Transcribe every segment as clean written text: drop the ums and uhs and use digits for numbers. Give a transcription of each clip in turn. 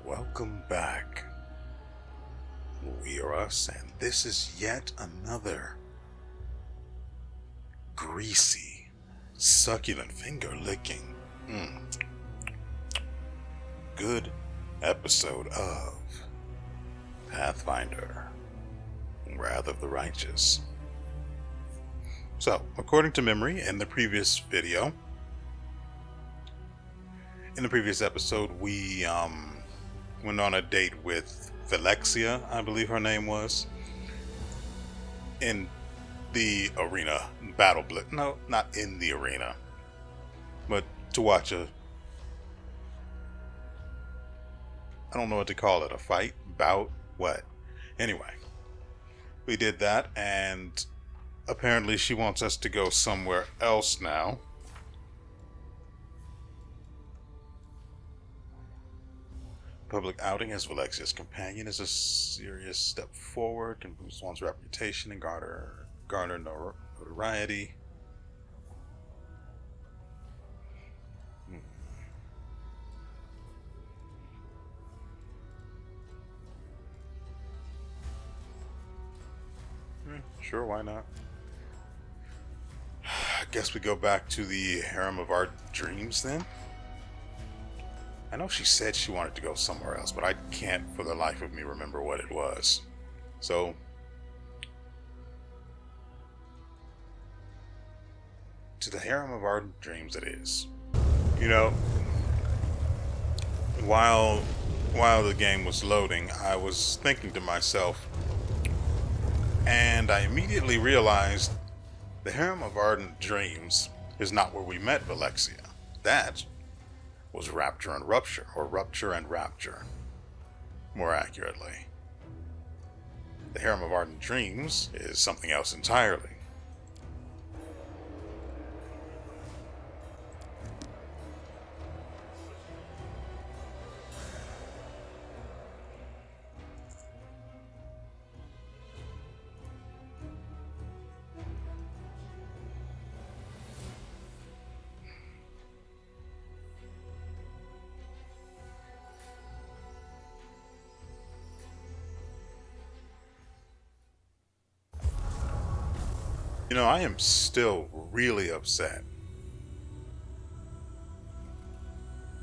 Welcome back, WeArEuS, and this is yet another greasy, succulent, finger-licking, good episode of Pathfinder, Wrath of the Righteous. So, according to memory, in the previous episode, we went on a date with Velexia, I believe her name was, in the arena, battle blitz. No, not in the arena, but to watch I don't know what to call it, a fight, bout, what? Anyway, we did that, and apparently she wants us to go somewhere else now. Public outing as Valexia's companion is a serious step forward, can boost one's reputation and garner notoriety. Sure, why not? I guess we go back to the harem of our dreams then. I know she said she wanted to go somewhere else, but I can't for the life of me remember what it was. So, to the harem of our dreams it is. You know, while the game was loading, I was thinking to myself, and I immediately realized the harem of ardent dreams is not where we met Velexia. That was Rapture and Rupture, or Rupture and Rapture, more accurately. The harem of ardent dreams is something else entirely. You know, I am still really upset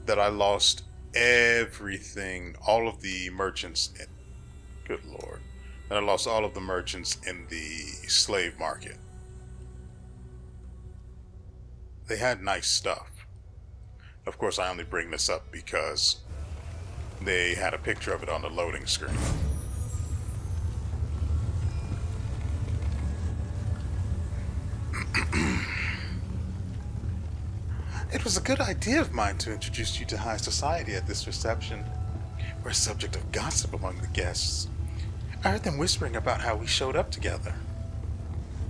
that I lost everything, all of the merchants in, good lord, that I lost all of the merchants in the slave market. They had nice stuff. Of course, I only bring this up because they had a picture of it on the loading screen. It was a good idea of mine to introduce you to high society at this reception. We're a subject of gossip among the guests. I heard them whispering about how we showed up together.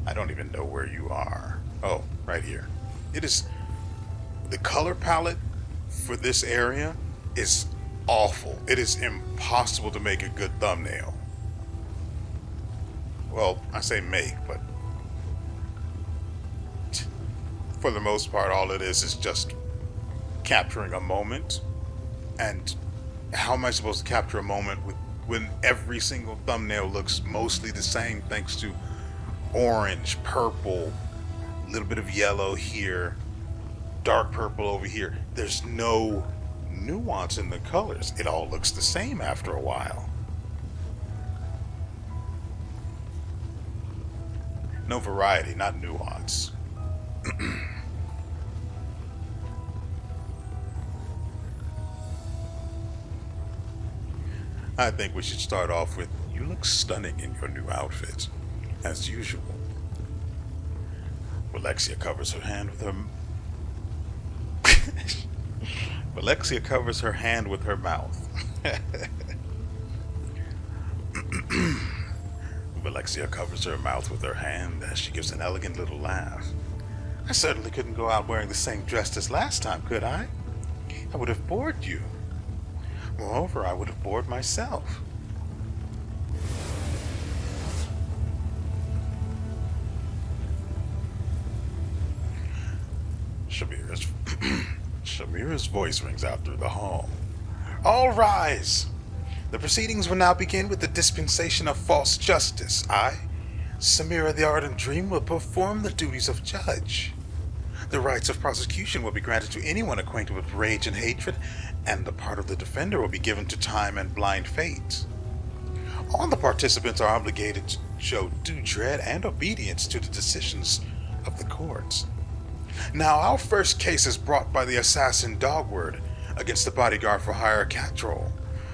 I don't even know where you are. Oh, right here. It is... The color palette for this area is awful. It is impossible to make a good thumbnail. Well, I say make, but for the most part, all it is just capturing a moment. And how am I supposed to capture a moment when every single thumbnail looks mostly the same, thanks to orange, purple, a little bit of yellow here, dark purple over here. There's no nuance in the colors. It all looks the same after a while. No variety, not nuance. I think we should start off with, you look stunning in your new outfit, as usual. Velexia covers her hand with her... Velexia covers her hand with her mouth. Velexia covers her mouth with her hand as she gives an elegant little laugh. I certainly couldn't go out wearing the same dress as last time, could I? I would have bored you. Moreover, I would have bored myself. Shamira's voice rings out through the hall. All rise! The proceedings will now begin with the dispensation of false justice. I, Samira the Ardent Dream, will perform the duties of judge. The rights of prosecution will be granted to anyone acquainted with rage and hatred, and the part of the defender will be given to time and blind fate. All the participants are obligated to show due dread and obedience to the decisions of the courts. Now, our first case is brought by the assassin Dogward against the bodyguard for hire Catrol.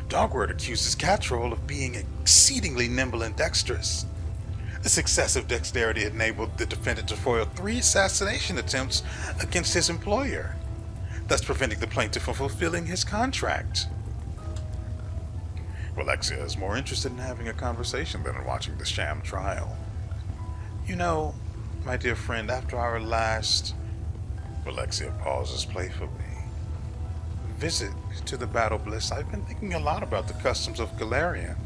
Dogward accuses Catrol of being exceedingly nimble and dexterous. This excessive dexterity enabled the defendant to foil 3 assassination attempts against his employer, thus preventing the plaintiff from fulfilling his contract. Alexia is more interested in having a conversation than in watching the sham trial. You know, my dear friend, after our last... Alexia pauses playfully. Visit to the Battle Bliss, I've been thinking a lot about the customs of Galarian.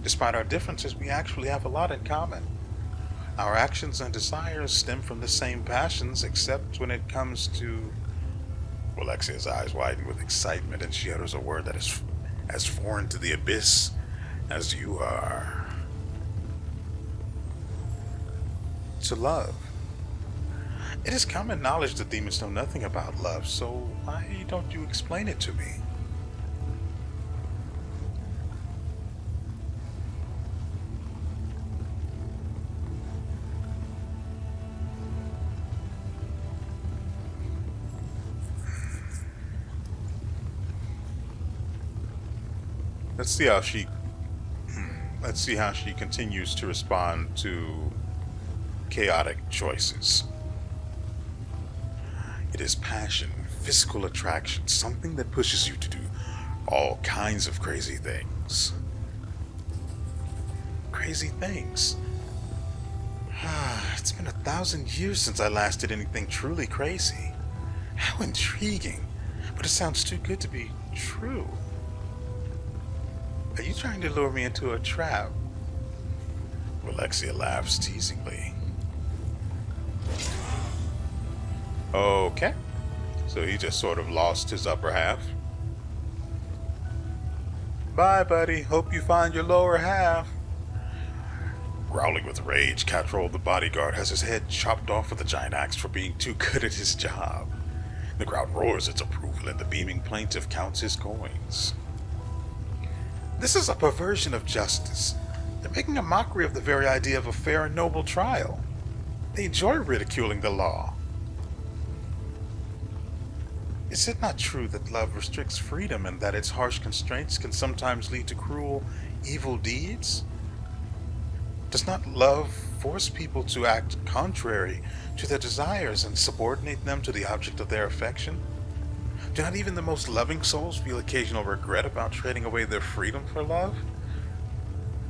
Despite our differences, we actually have a lot in common. Our actions and desires stem from the same passions, except when it comes to... Alexia's eyes widen with excitement, and she utters a word that is as foreign to the abyss as you are. To love. It is common knowledge that demons know nothing about love, so why don't you explain it to me? Let's see how she continues to respond to chaotic choices. It is passion, physical attraction, something that pushes you to do all kinds of crazy things. Crazy things. It's been 1,000 years since I last did anything truly crazy. How intriguing, but it sounds too good to be true. Are you trying to lure me into a trap? Alexia laughs teasingly. Okay, so he just sort of lost his upper half. Bye, buddy. Hope you find your lower half. Growling with rage, Catrol the bodyguard has his head chopped off with a giant axe for being too good at his job. The crowd roars its approval, and the beaming plaintiff counts his coins. This is a perversion of justice. They're making a mockery of the very idea of a fair and noble trial. They enjoy ridiculing the law. Is it not true that love restricts freedom and that its harsh constraints can sometimes lead to cruel, evil deeds? Does not love force people to act contrary to their desires and subordinate them to the object of their affection? Do not even the most loving souls feel occasional regret about trading away their freedom for love?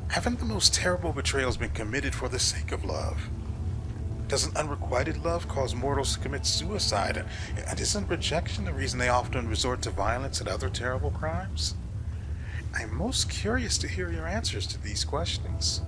Haven't the most terrible betrayals been committed for the sake of love? Doesn't unrequited love cause mortals to commit suicide? And isn't rejection the reason they often resort to violence and other terrible crimes? I'm most curious to hear your answers to these questions.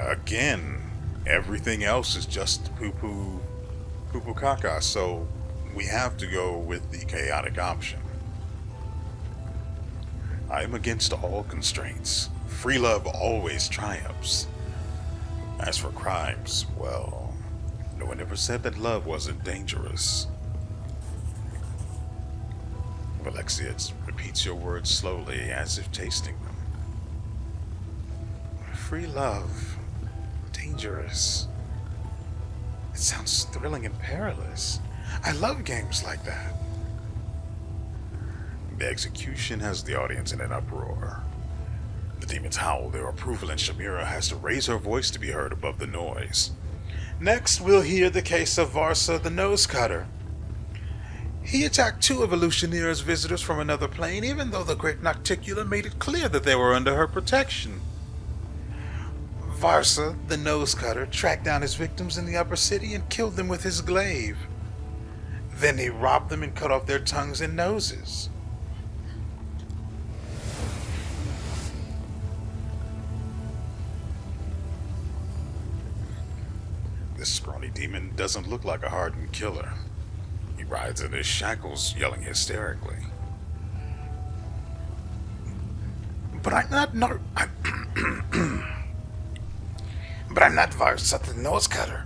Again, everything else is just poo-poo caca, so we have to go with the chaotic option. I am against all constraints. Free love always triumphs. As for crimes, well, no one ever said that love wasn't dangerous. Alexia repeats your words slowly, as if tasting them. Free love. Dangerous. It sounds thrilling and perilous. I love games like that. The execution has the audience in an uproar. The demons howl their approval, and Shamira has to raise her voice to be heard above the noise. Next, we'll hear the case of Varsa the Nose Cutter. He attacked 2 of Elutioneer's visitors from another plane, even though the Great Nocticula made it clear that they were under her protection. Varsa, the nose cutter, tracked down his victims in the upper city and killed them with his glaive. Then he robbed them and cut off their tongues and noses. This scrawny demon doesn't look like a hardened killer. He rides in his shackles, yelling hysterically. But I'm not But I'm not Varsa the Nose Cutter.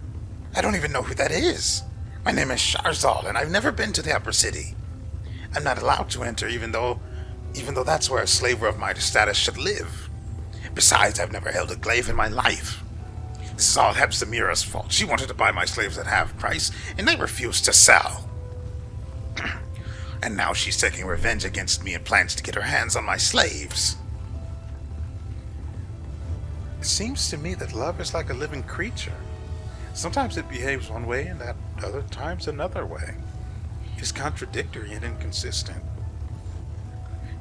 I don't even know who that is. My name is Sharzal, and I've never been to the upper city. I'm not allowed to enter, even though that's where a slaver of my status should live. Besides, I've never held a glaive in my life. This is all Handsomic's fault. She wanted to buy my slaves at half price, and I refused to sell. And now she's taking revenge against me and plans to get her hands on my slaves. It seems to me that love is like a living creature. Sometimes it behaves one way and at other times another way. It is contradictory and inconsistent.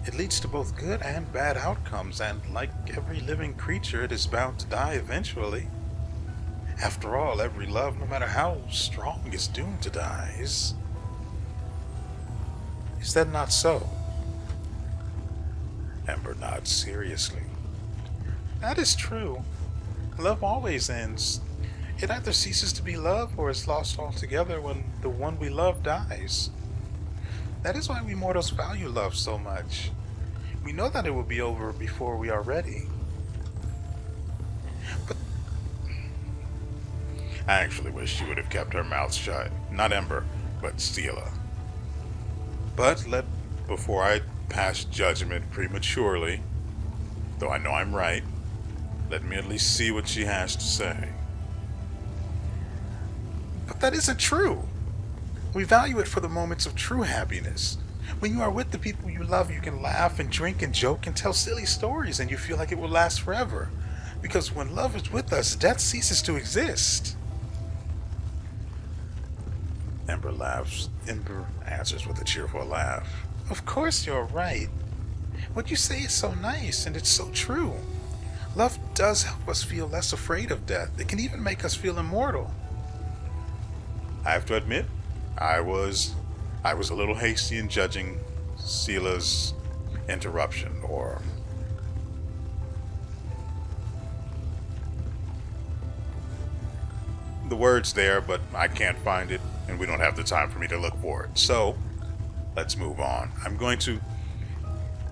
It leads to both good and bad outcomes, and like every living creature, it is bound to die eventually. After all, every love, no matter how strong, is doomed to die. Is that not so? Ember nods seriously. That is true. Love always ends. It either ceases to be love or is lost altogether when the one we love dies. That is why we mortals value love so much. We know that it will be over before we are ready. But I actually wish she would have kept her mouth shut. Not Ember, but Stila. But before I pass judgment prematurely, though I know I'm right, let me at least see what she has to say. But that isn't true. We value it for the moments of true happiness. When you are with the people you love, you can laugh and drink and joke and tell silly stories, and you feel like it will last forever. Because when love is with us, death ceases to exist. Ember laughs. Ember answers with a cheerful laugh. Of course you're right. What you say is so nice, and it's so true. Love does help us feel less afraid of death. It can even make us feel immortal. I have to admit, I was a little hasty in judging Stila's interruption, or the word's there, but I can't find it, and we don't have the time for me to look for it. So, let's move on. I'm going to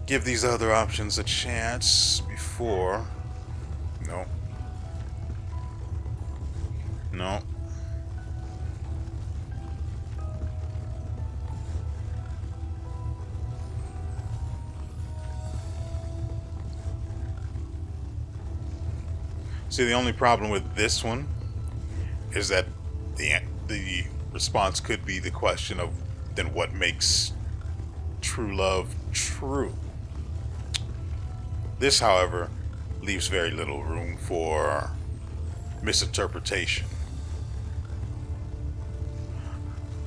give these other options a chance before... No. See, the only problem with this one is that the response could be the question of, then what makes true love true? This, however, leaves very little room for misinterpretation.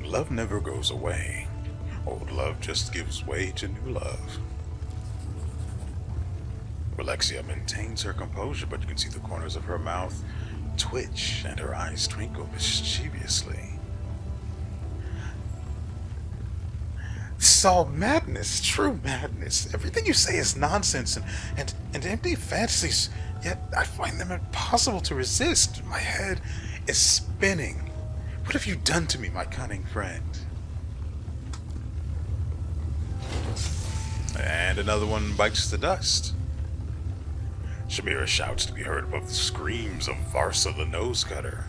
Love never goes away. Old love just gives way to new love. Alexia maintains her composure, but you can see the corners of her mouth twitch and her eyes twinkle mischievously. This is all madness, true madness. Everything you say is nonsense and empty fantasies, yet I find them impossible to resist. My head is spinning. What have you done to me, my cunning friend? And another one bites the dust. Shamira shouts to be heard above the screams of Varsa the Nose Cutter.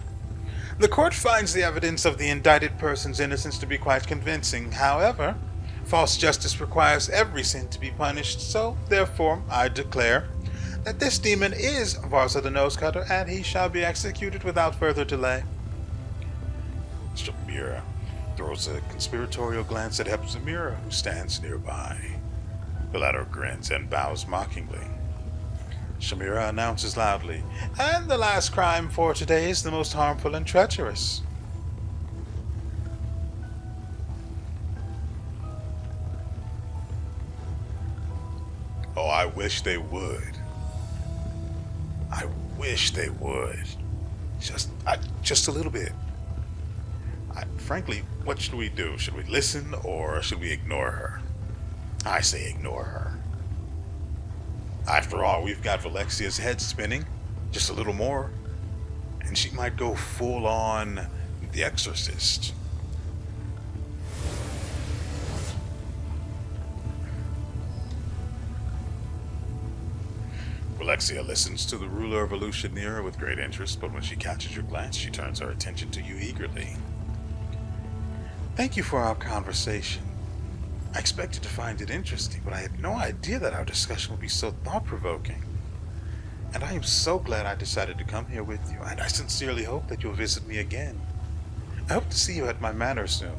The court finds the evidence of the indicted person's innocence to be quite convincing. However, false justice requires every sin to be punished, so therefore I declare that this demon is Varsa the Nose Cutter, and he shall be executed without further delay. Shamira throws a conspiratorial glance at Handsonic, who stands nearby. The latter grins and bows mockingly. Shamira announces loudly, "And the last crime for today is the most harmful and treacherous." Oh, I wish they would. I wish they would. Just a little bit. Frankly, what should we do? Should we listen or should we ignore her? I say ignore her. After all, we've got Valexia's head spinning. Just a little more. And she might go full on The Exorcist. Alexia listens to the ruler of Aleutian near her with great interest, but when she catches your glance, she turns her attention to you eagerly. Thank you for our conversation. I expected to find it interesting, but I had no idea that our discussion would be so thought-provoking. And I am so glad I decided to come here with you, and I sincerely hope that you'll visit me again. I hope to see you at my manor soon.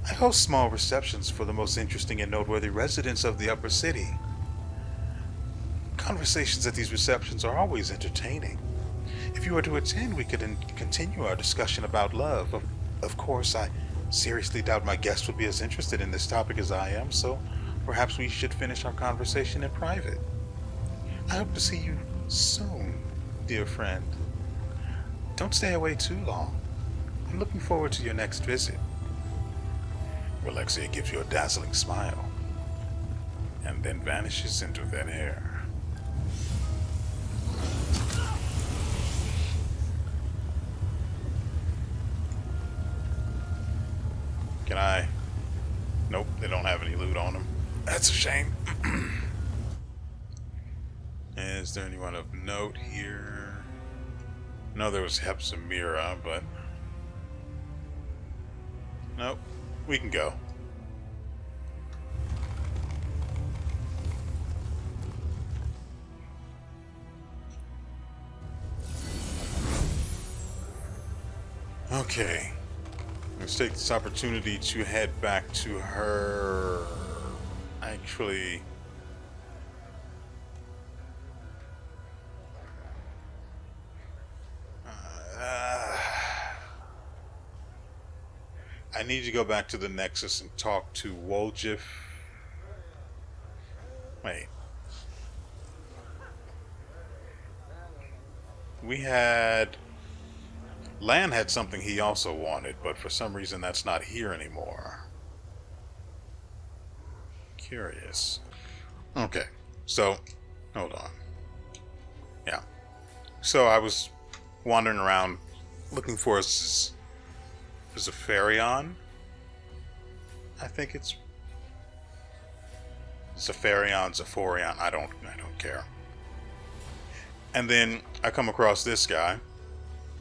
I host small receptions for the most interesting and noteworthy residents of the upper city. Conversations at these receptions are always entertaining. If you were to attend, we could continue our discussion about love. Of course, I seriously doubt my guests would be as interested in this topic as I am, so perhaps we should finish our conversation in private. I hope to see you soon, dear friend. Don't stay away too long. I'm looking forward to your next visit. Alexia gives you a dazzling smile, and then vanishes into thin air. Can I? Nope, they don't have any loot on them. That's a shame. Is there anyone of note here? No, there was Hepzibah, but... Nope, we can go. Okay. Let's take this opportunity to head back to her. Actually, I need to go back to the Nexus and talk to Woljif. Wait. We had... Lan had something he also wanted, but for some reason that's not here anymore. Curious. Okay, so, hold on. Yeah. So I was wandering around looking for a Zephyrion. I think it's Zephorion, I don't care. And then I come across this guy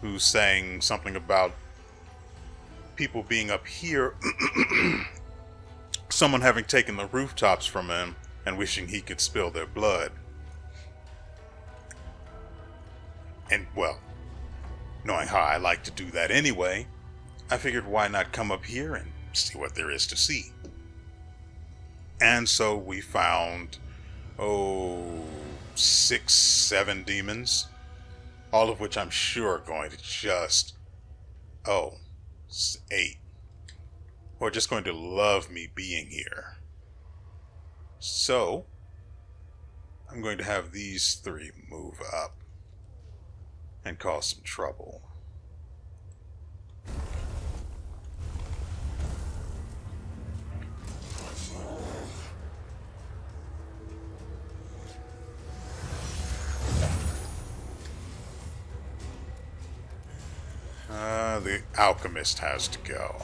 who's saying something about people being up here, someone having taken the rooftops from him and wishing he could spill their blood. And, well, knowing how I like to do that anyway, I figured why not come up here and see what there is to see. And so we found, 6, 7 demons. All of which I'm sure are going to just, 8. Or just going to love me being here. So, I'm going to have these 3 move up and cause some trouble. The alchemist has to go.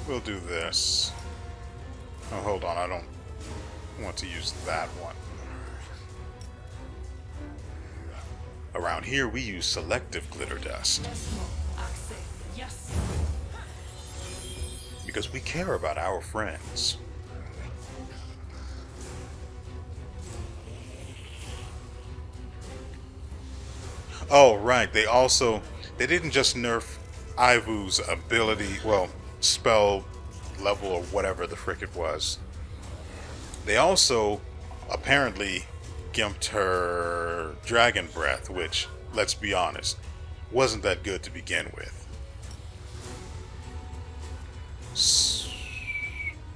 We'll do this. Oh, hold on, I don't want to use that one. Around here, we use selective glitter dust. Because we care about our friends. Oh, right. They didn't just nerf Ivu's ability, well, spell level or whatever the frick it was. They also apparently gimped her dragon breath, which, let's be honest, wasn't that good to begin with.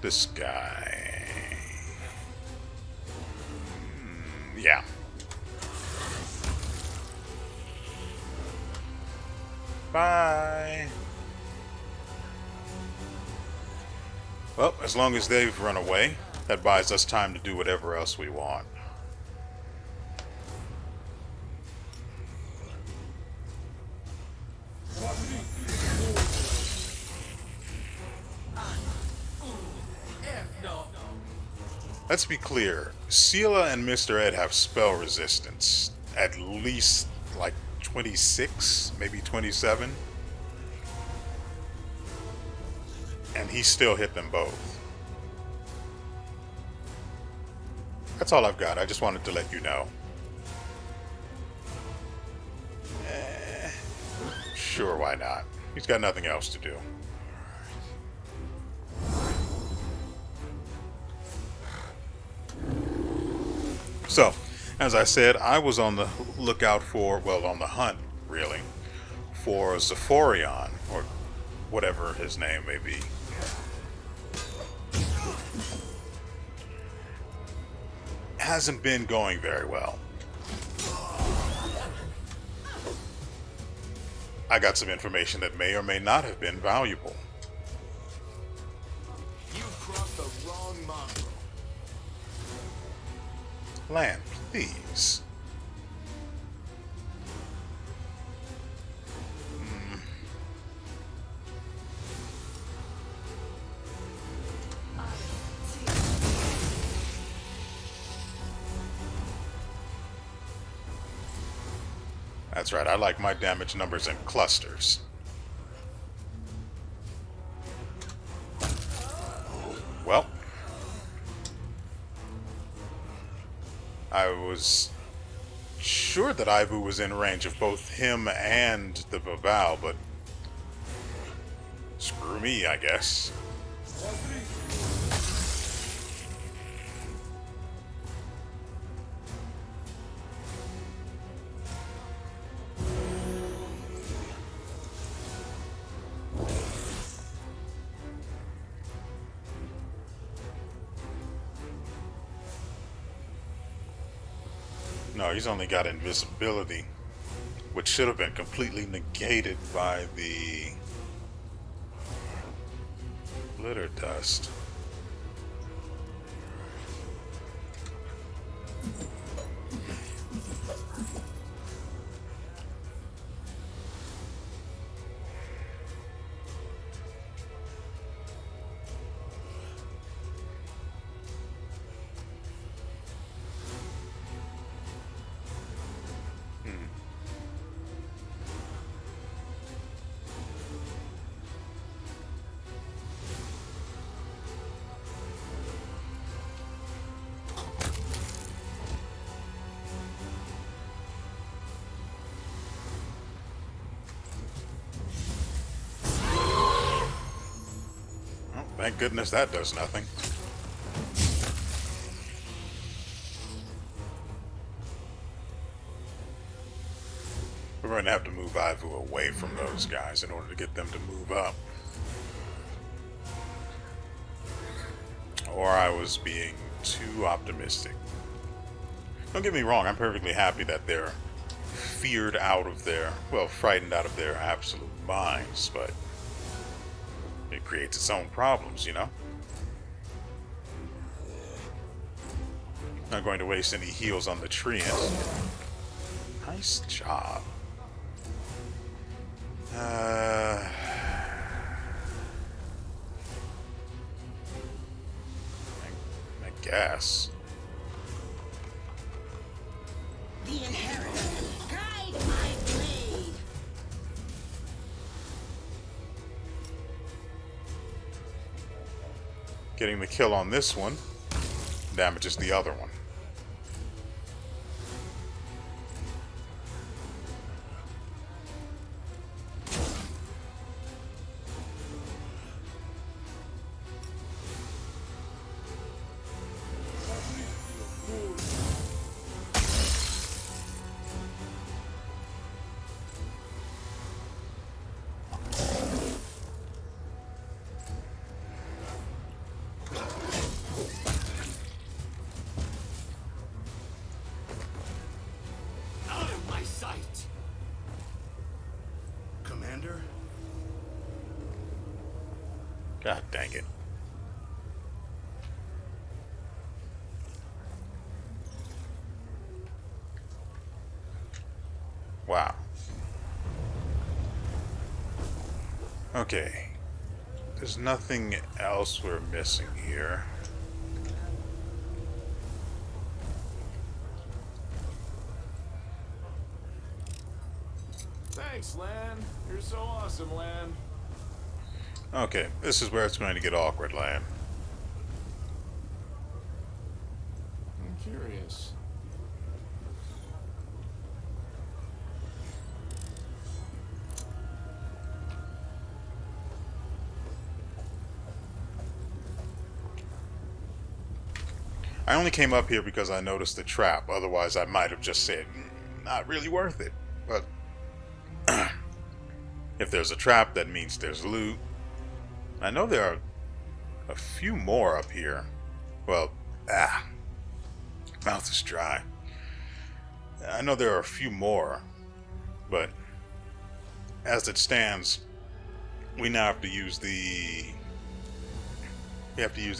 This guy... yeah. Bye. Well, as long as they've run away, that buys us time to do whatever else we want. Let's be clear, Sela and Mr. Ed have spell resistance. At least, like, 26, maybe 27. And he still hit them both. That's all I've got. I just wanted to let you know. Sure, why not? He's got nothing else to do. So, as I said, I was on the lookout for, well, on the hunt, really, for Zephorion, or whatever his name may be. Hasn't been going very well. I got some information that may or may not have been valuable. You crossed the wrong mongrel. Land, please. That's right, I like my damage numbers in clusters. Well, I was sure that Ivu was in range of both him and the Baval, but screw me, I guess. No, he's only got invisibility, which should have been completely negated by the glitter dust. Thank goodness that does nothing. We're going to have to move Ivu away from those guys in order to get them to move up. Or I was being too optimistic. Don't get me wrong, I'm perfectly happy that they're feared out of their, well, frightened out of their absolute minds, but it creates its own problems, you know? Not going to waste any heals on the treants. Nice job. I guess. The inheritor, guide my blade. Getting the kill on this one damages the other one. God dang it. Wow. Okay. There's nothing else we're missing here. Thanks, Lan. You're so awesome, Lan. Okay, this is where it's going to get awkward, Lan. I'm curious. I only came up here because I noticed the trap. Otherwise, I might have just said, not really worth it. But if there's a trap, that means there's loot. I know there are a few more up here. Well, mouth is dry. I know there are a few more, but as it stands, we now have to use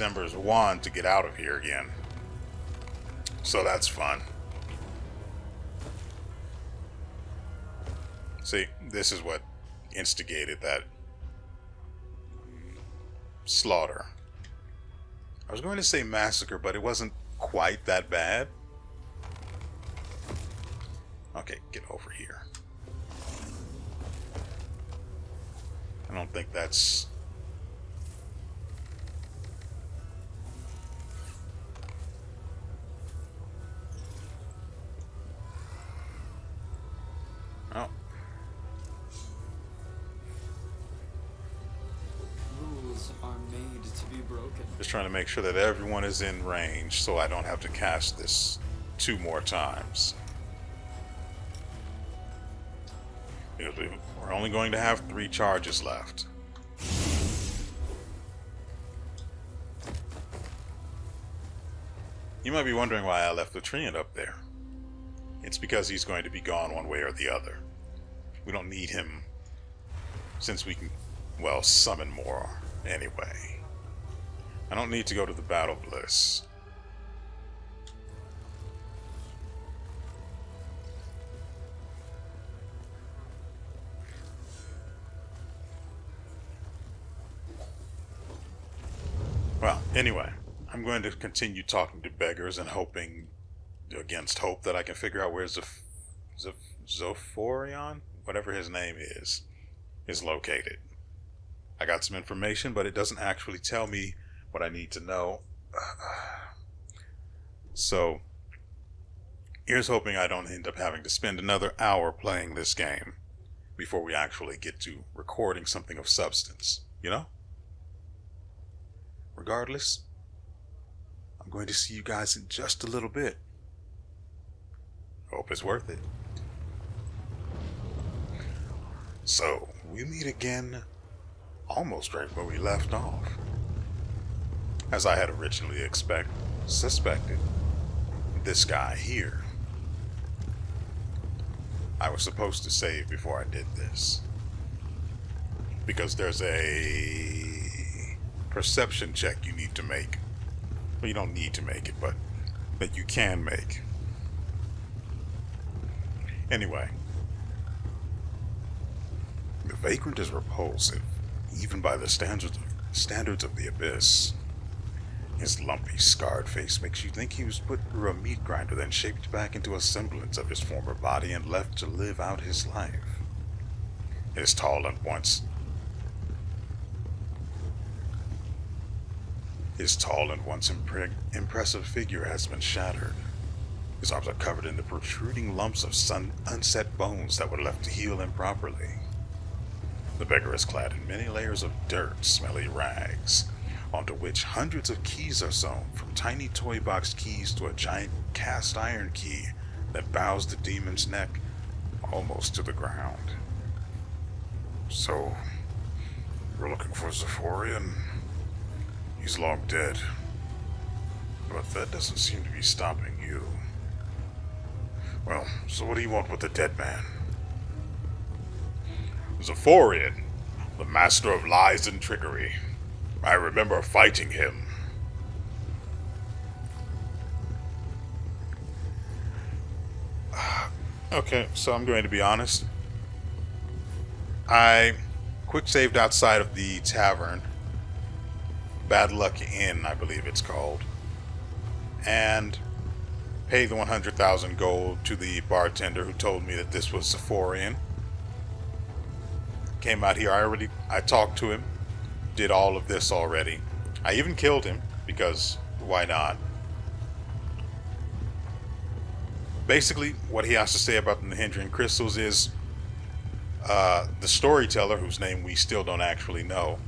Ember's wand to get out of here again. So that's fun. See, this is what instigated that slaughter. I was going to say massacre, but it wasn't quite that bad. Okay, get over here. I don't think that's... Oh. Rules are made to be broken. Just trying to make sure that everyone is in range so I don't have to cast this 2 more times. Because we're only going to have 3 charges left. You might be wondering why I left the Treant up there. It's because he's going to be gone one way or the other. We don't need him since we can, well, summon more anyway. I don't need to go to the Battle Bliss. Well, anyway, I'm going to continue talking to beggars and hoping against hope that I can figure out where Zophorion, whatever his name is located. I got some information, but it doesn't actually tell me what I need to know. So, here's hoping I don't end up having to spend another hour playing this game before we actually get to recording something of substance, you know? Regardless, I'm going to see you guys in just a little bit. Hope it's worth it. So, we meet again almost right where we left off. As I had originally suspected, this guy here. I was supposed to save before I did this. Because there's a perception check you need to make. Well, you don't need to make it, but that you can make. Anyway, the Vagrant is repulsive, even by the standards of the Abyss. His lumpy, scarred face makes you think he was put through a meat grinder, then shaped back into a semblance of his former body and left to live out his life. His tall and once impressive figure has been shattered. His arms are covered in the protruding lumps of unset bones that were left to heal improperly. The beggar is clad in many layers of dirt, smelly rags, onto which hundreds of keys are sewn, from tiny toy box keys to a giant cast iron key that bows the demon's neck almost to the ground. So, we're looking for Zophorion? He's long dead. But that doesn't seem to be stopping you. Well, so what do you want with the dead man? Zophorion, the master of lies and trickery. I remember fighting him. Okay, so I'm going to be honest. I quick saved outside of the tavern, Bad Luck Inn, I believe it's called, and paid the 100,000 gold to the bartender who told me that this was Sephorian. Came out here, I talked to him, did all of this already. I even killed him, because why not? Basically, what he has to say about the hindering crystals is the storyteller, whose name we still don't actually know,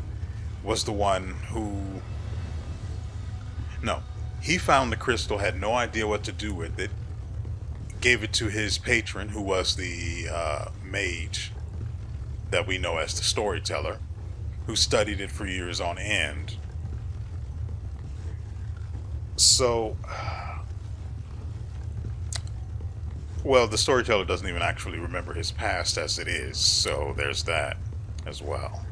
was the one who... No, he found the crystal, had no idea what to do with it, gave it to his patron, who was the mage that we know as the storyteller, who studied it for years on end. So, well, the storyteller doesn't even actually remember his past as it is, so there's that as well.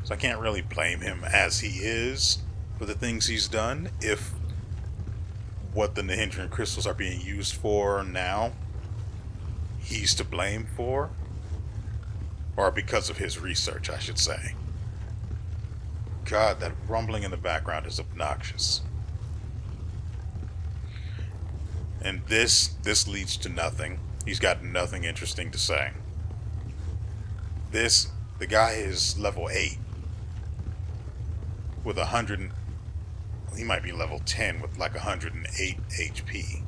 So I can't really blame him as he is for the things he's done if what the Nihindran crystals are being used for now he's to blame for, or because of his research, I should say. God, that rumbling in the background is obnoxious. And this leads to nothing. He's got nothing interesting to say. The guy is level 8 with 100, he might be level 10 with like 108 HP.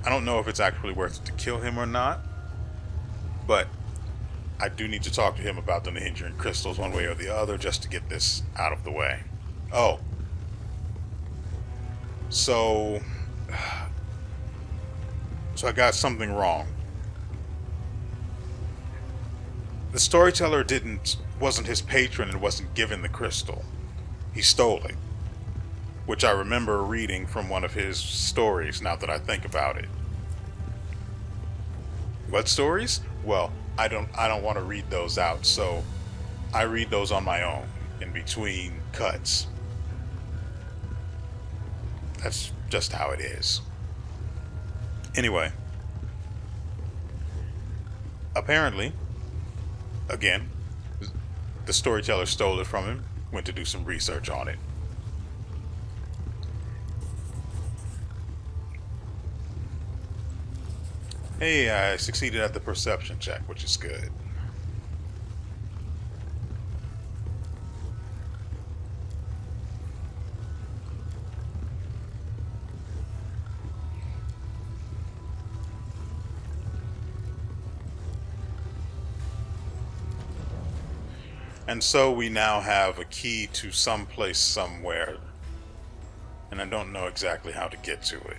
I don't know if it's actually worth it to kill him or not, but I do need to talk to him about the Nihindran crystals one way or the other just to get this out of the way. Oh. So I got something wrong. The storyteller wasn't his patron and wasn't given the crystal. He stole it, which I remember reading from one of his stories now that I think about it. What stories? Well, I don't want to read those out, so I read those on my own in between cuts. That's just how it is. Anyway, apparently, again, the storyteller stole it from him, went to do some research on it. Hey, I succeeded at the perception check, which is good. And so we now have a key to some place somewhere, and I don't know exactly how to get to it.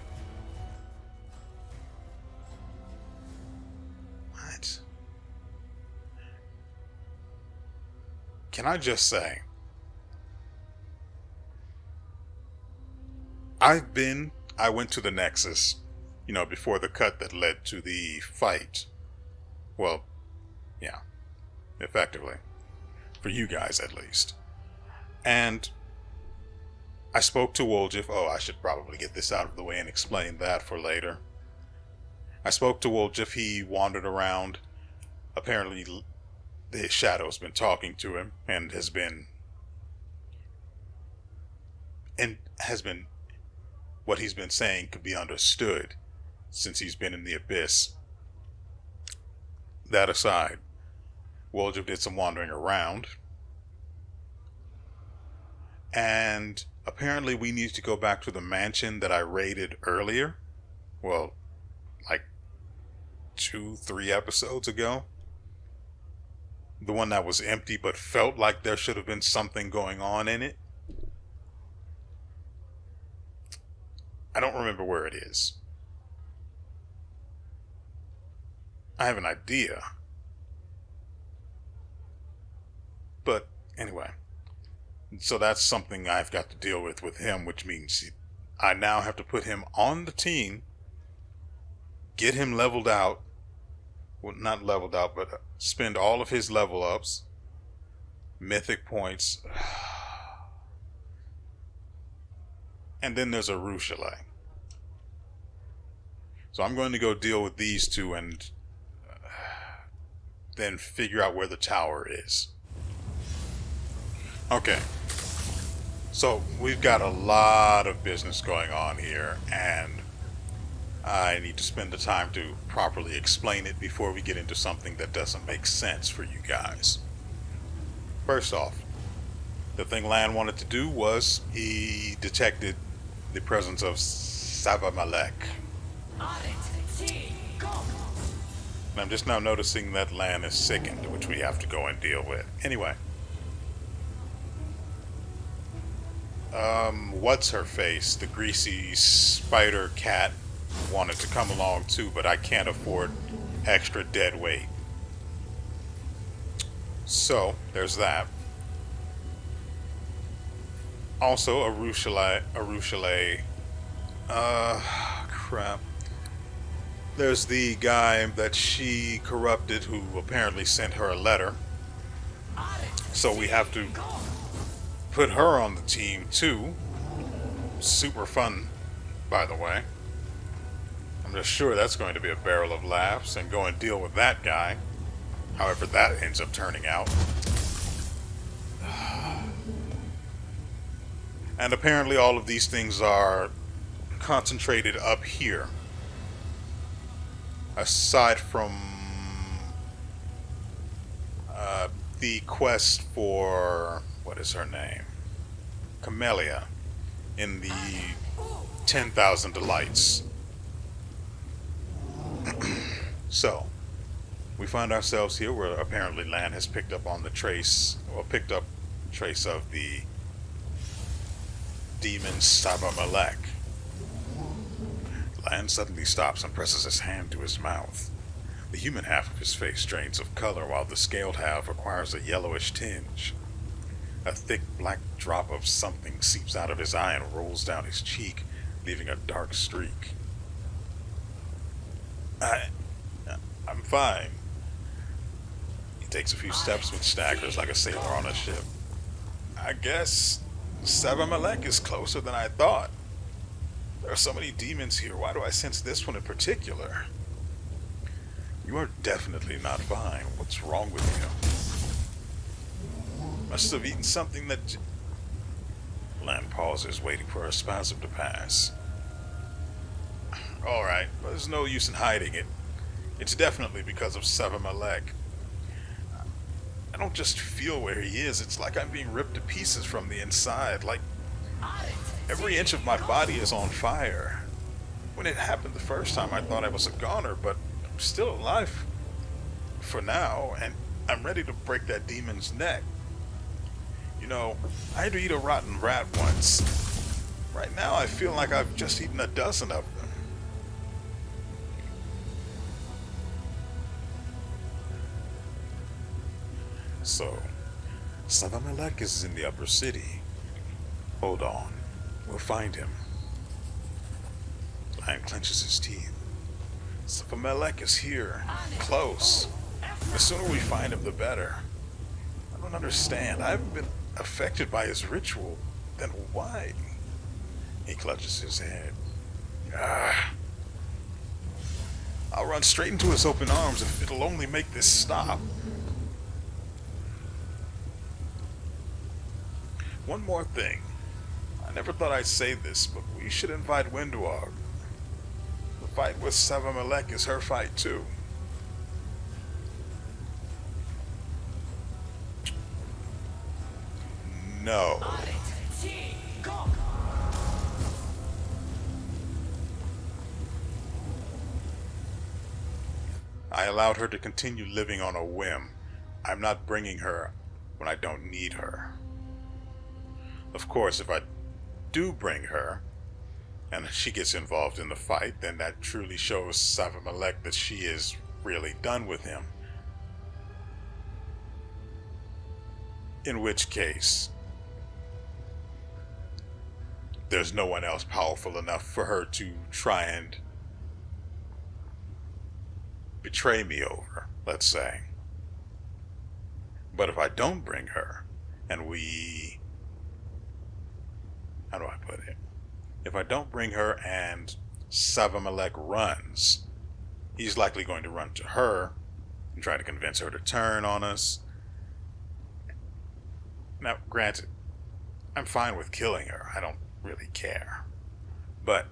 What? Can I just say, I went to the Nexus, before the cut that led to the fight. Well, yeah, effectively. For you guys, at least. And I spoke to Woljif. Oh, I should probably get this out of the way and explain that for later. I spoke to Woljif. He wandered around. Apparently, his shadow's been talking to him and has been what he's been saying could be understood since he's been in the abyss. That aside, Woljif did some wandering around, and apparently we need to go back to the mansion that I raided earlier. Well, like 2-3 episodes ago. The one that was empty but felt like there should have been something going on in it. I don't remember where it is. I have an idea. But anyway, so that's something I've got to deal with him, which means I now have to put him on the team, get him leveled out, well, not leveled out, but spend all of his level ups, mythic points, and then there's a Virelli. So I'm going to go deal with these two and then figure out where the tower is. Okay. So we've got a lot of business going on here, and I need to spend the time to properly explain it before we get into something that doesn't make sense for you guys. First off, the thing Lan wanted to do was he detected the presence of Savamalek. And I'm just now noticing that Lan is sickened, which we have to go and deal with. Anyway. What's her face? The greasy spider cat wanted to come along too, but I can't afford extra dead weight. So, there's that. Also, a Virelli. Crap. There's the guy that she corrupted who apparently sent her a letter. So we have to put her on the team too. Super fun, by the way. I'm just sure that's going to be a barrel of laughs, and go and deal with that guy. However that ends up turning out. And apparently all of these things are concentrated up here. Aside from the quest for, what is her name? Camellia in the 10,000 Delights. So, we find ourselves here where apparently Lan has picked up on the trace, or picked up trace of the demon Savamalek. Lan suddenly stops and presses his hand to his mouth. The human half of his face drains of color, while the scaled half acquires a yellowish tinge. A thick black drop of something seeps out of his eye and rolls down his cheek, leaving a dark streak. I'm fine. He takes a few steps but staggers like a sailor on a ship. I guess Savamalek is closer than I thought. There are so many demons here. Why do I sense this one in particular? You are definitely not fine. What's wrong with you? Must have eaten something that... Lan pauses, waiting for a spasm to pass. Alright, but there's no use in hiding it. It's definitely because of Savamalek. I don't just feel where he is. It's like I'm being ripped to pieces from the inside. Like every inch of my body is on fire. When it happened the first time, I thought I was a goner, but I'm still alive for now, and I'm ready to break that demon's neck. You know, I had to eat a rotten rat once. Right now, I feel like I've just eaten a dozen of them. So, Savamalek is in the upper city. Hold on. We'll find him. Lan clenches his teeth. Savamalek is here. Close. The sooner we find him, the better. I don't understand. I haven't been affected by his ritual. Then why? He clutches his head. I'll run straight into his open arms if it'll only make this stop. One more thing. I never thought I'd say this, but we should invite WeArEuS. The fight with Savamalek is her fight too. No. I allowed her to continue living on a whim. I'm not bringing her when I don't need her. Of course, if I do bring her, and she gets involved in the fight, then that truly shows Savamalek that she is really done with him. In which case, there's no one else powerful enough for her to try and betray me over, let's say. But if I don't bring her, and we... How do I put it? If I don't bring her and Savamalek runs, he's likely going to run to her and try to convince her to turn on us. Now, granted, I'm fine with killing her. I don't really care. But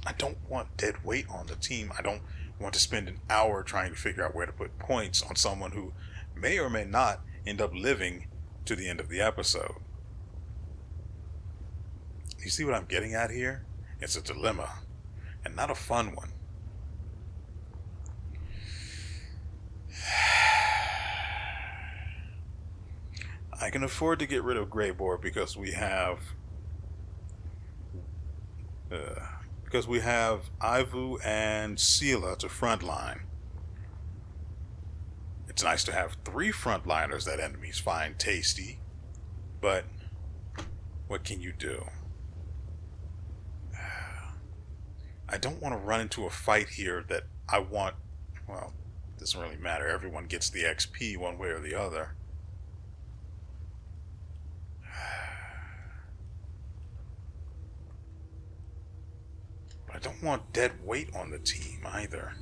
I don't want dead weight on the team. I don't want to spend an hour trying to figure out where to put points on someone who may or may not end up living to the end of the episode. You see what I'm getting at here? It's a dilemma, and not a fun one. I can afford to get rid of Greybor because we have Ivu and Sela to frontline. It's nice to have 3 frontliners that enemies find tasty, but what can you do? I don't want to run into a fight here that I want. Well, it doesn't really matter. Everyone gets the XP one way or the other. But I don't want dead weight on the team either.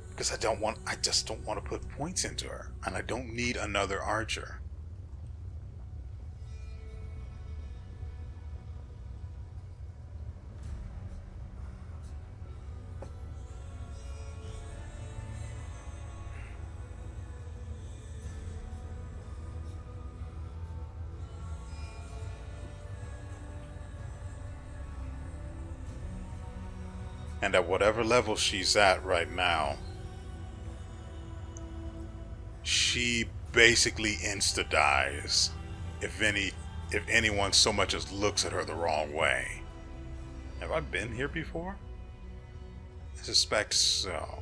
Because I just don't want to put points into her. And I don't need another archer. And at whatever level she's at right now, she basically insta-dies if anyone so much as looks at her the wrong way. Have I been here before? I suspect so.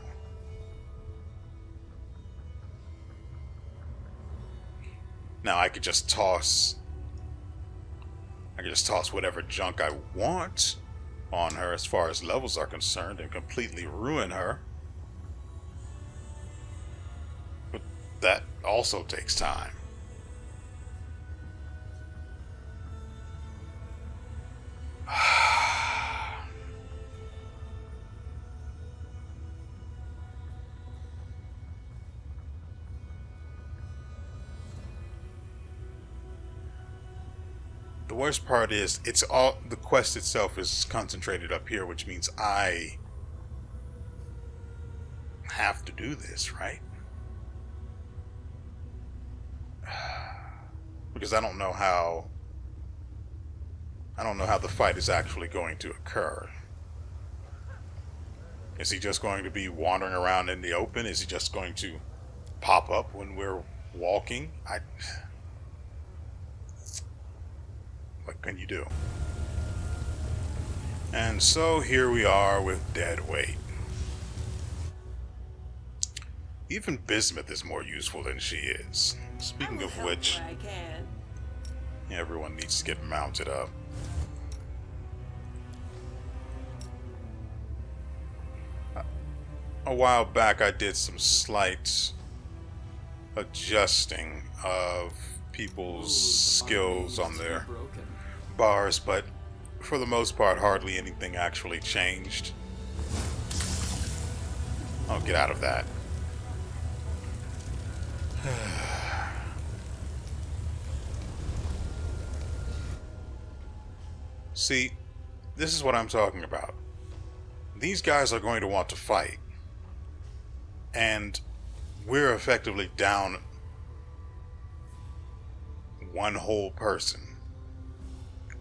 Now I could just toss whatever junk I want on her as far as levels are concerned and completely ruin her. But that also takes time. The worst part is the quest itself is concentrated up here, which means I have to do this, right? Because I don't know how the fight is actually going to occur. Is he just going to be wandering around in the open? Is he just going to pop up when we're walking? What can you do? And so here we are with dead weight. Even Bismuth is more useful than she is. Speaking of which, I can. everyone needs to get mounted up. A while back I did some slight adjusting of people's skills on their bars, but for the most part hardly anything actually changed. I'll get out of that. See, this is what I'm talking about. These guys are going to want to fight, and we're effectively down one whole person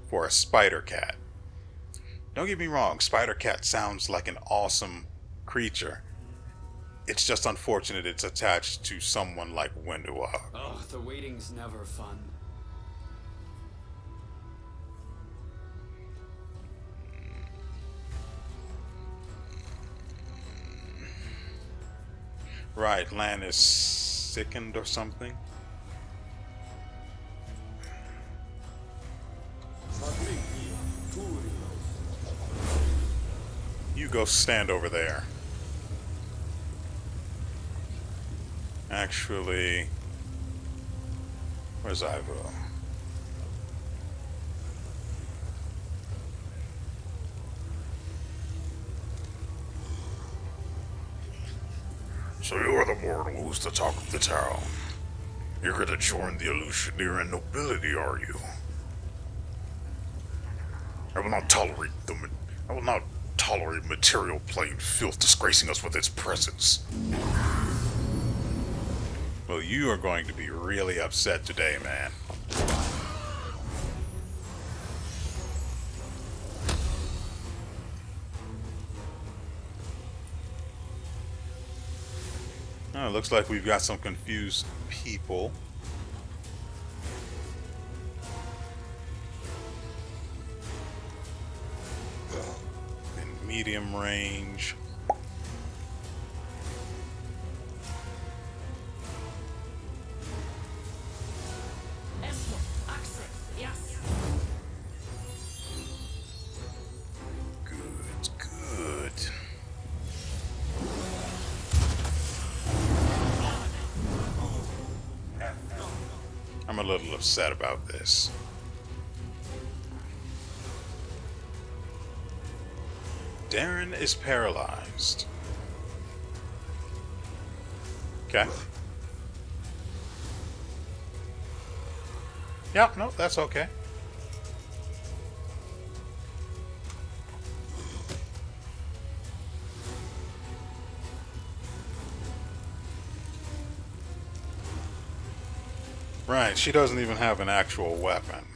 for a spider cat. Don't get me wrong, spider cat sounds like an awesome creature. It's just unfortunate it's attached to someone like WeArEuS. Oh, the waiting's never fun. Right, Lan is sickened or something. go stand over there. Actually, where's Ivo? So you're the mortal who's the talk of the town. You're gonna join the Illusioneer and nobility, are you? I will not tolerate I will not tolerate material plane filth disgracing us with its presence. Well, you are going to be really upset today, man. Oh, it looks like we've got some confused people. In medium range. Good, good. I'm a little upset about this. Darren is paralyzed. Okay. Yeah, no, that's okay. Right, she doesn't even have an actual weapon.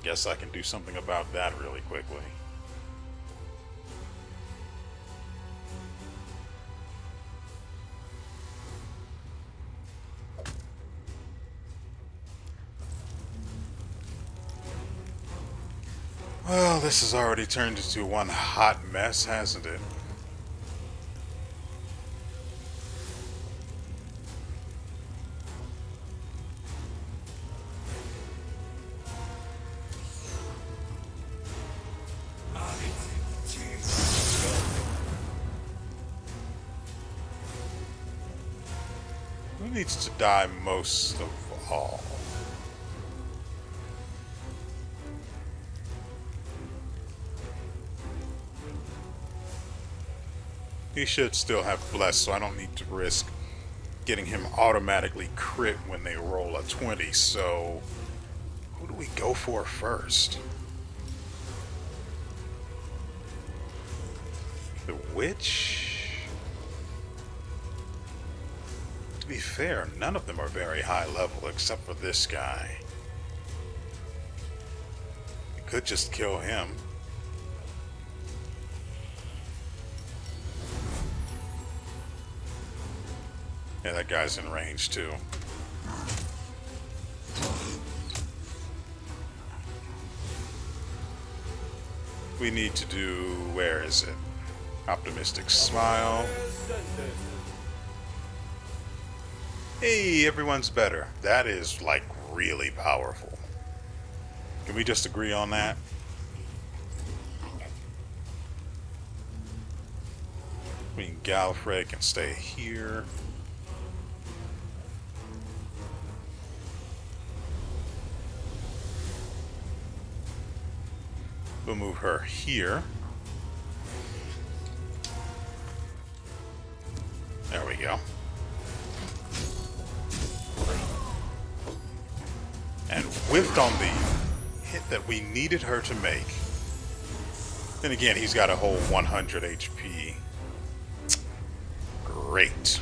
Guess I can do something about that really quickly. Well, this has already turned into one hot mess, hasn't it? Who needs to die most of all? He should still have blessed, so I don't need to risk getting him automatically crit when they roll a 20. So, who do we go for first? The witch? To be fair, none of them are very high level except for this guy. We could just kill him. Yeah, that guy's in range too. We need to do, where is it? Optimistic smile. Hey, everyone's better. That is like really powerful. Can we just agree on that? Queen Gallifrey can stay here. We'll move her here. There we go. And whiffed on the hit that we needed her to make. Then again, he's got a whole 100 HP. Great.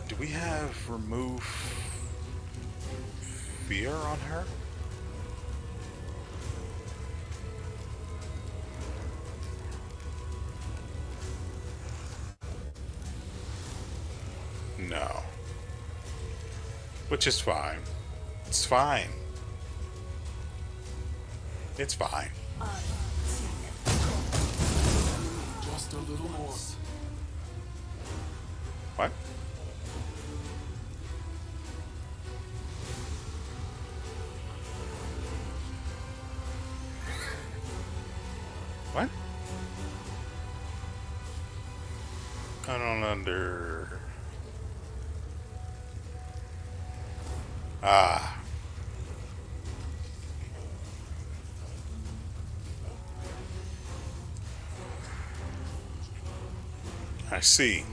Do we have remove fear on her? No. Which is fine. It's fine. It's fine. Just a little more. What? I don't under... Ah. I see.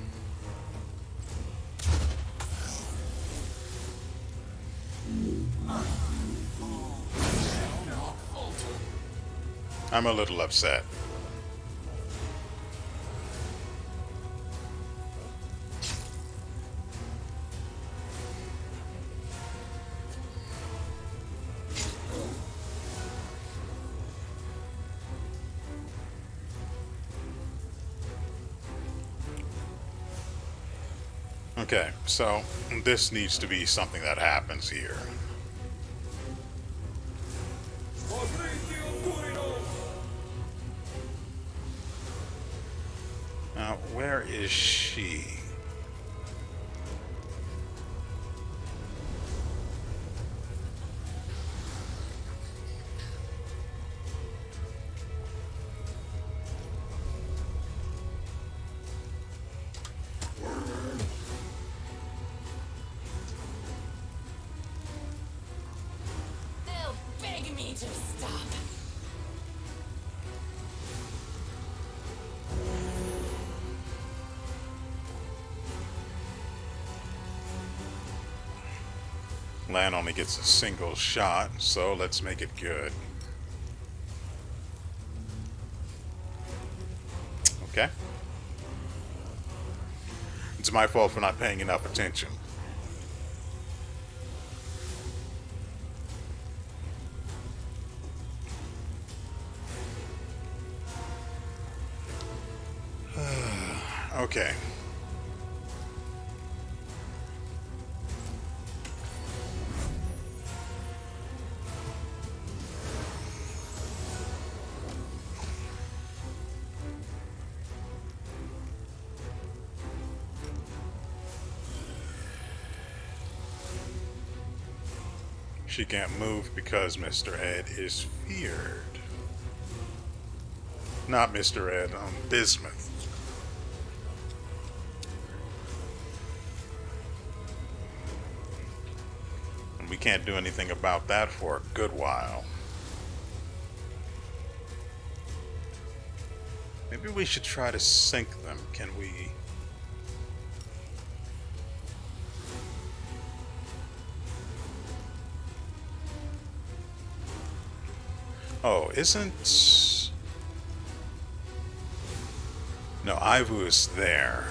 I'm a little upset. Okay, so this needs to be something that happens here. Now, where is she? They'll beg me to stop. Lan only gets a single shot, so let's make it good. Okay. It's my fault for not paying enough attention. Okay. She can't move because Mr. Ed is feared. Not Mr. Ed, Bismuth. And we can't do anything about that for a good while. Maybe we should try to sync them. Can we? Oh, isn't... No, Ivu is there.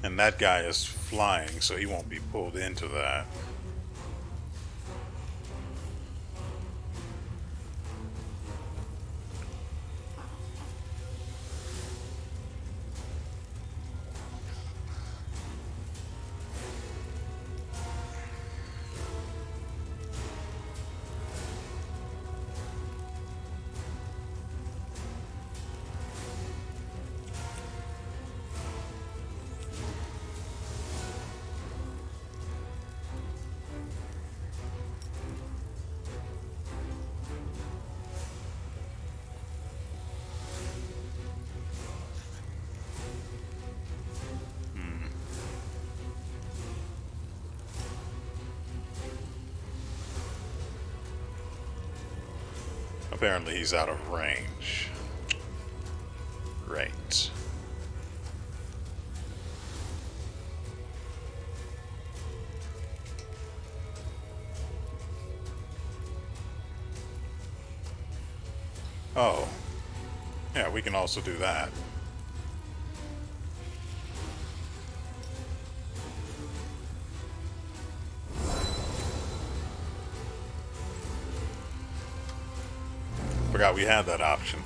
And that guy is flying, so he won't be pulled into that. Apparently he's out of range. Great. Oh. Yeah, we can also do that. Forgot we had that option.